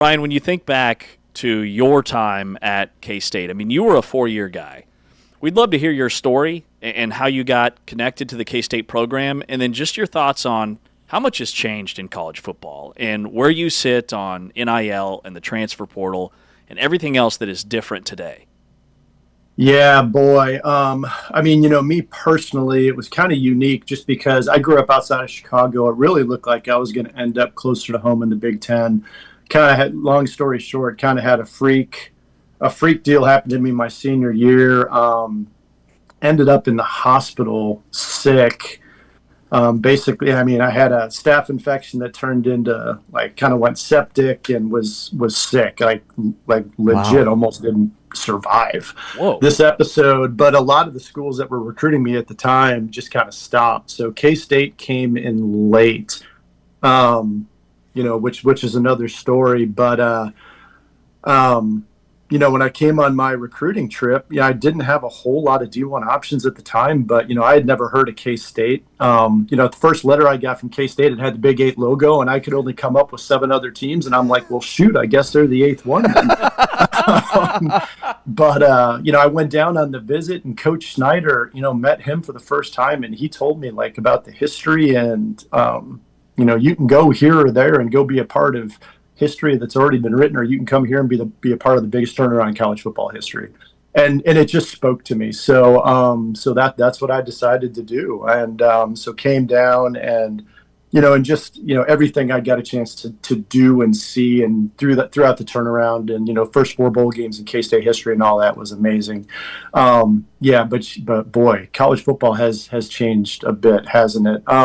Brian, when you think back to your time at K-State, I mean, you were a 4-year guy. We'd love to hear your story and how you got connected to the K-State program, and then just your thoughts on how much has changed in college football and where you sit on NIL and the transfer portal and everything else that is different today. Yeah, boy. I mean, me personally, it was kind of unique just because I grew up outside of Chicago. It really looked like I was going to end up closer to home in the Big Ten. Kind of had, long story short, kind of had a freak deal happen to me my senior year. Ended up in the hospital sick. Basically, I mean, I had a staph infection that turned into kind of went septic and was sick, like legit, Wow. almost didn't survive Whoa. this episode. But a lot of the schools that were recruiting me at the time just kind of stopped. So K-State came in late, which is another story. But when I came on my recruiting trip, I didn't have a whole lot of D1 options at the time, but, I had never heard of K-State. The first letter I got from K-State, it had the Big 8 logo, and I could only come up with 7 other teams. And I'm like, well, shoot, I guess they're the 8th one. I went down on the visit, and Coach Snyder, met him for the first time, and he told me, about the history and, you can go here or there and go be a part of history that's already been written, or you can come here and be a part of the biggest turnaround in college football history. And it just spoke to me. So that's what I decided to do. And so came down and just everything I got a chance to do and see, and throughout the turnaround, and first 4 bowl games in K-State history and all that was amazing. But boy, college football has changed a bit, hasn't it?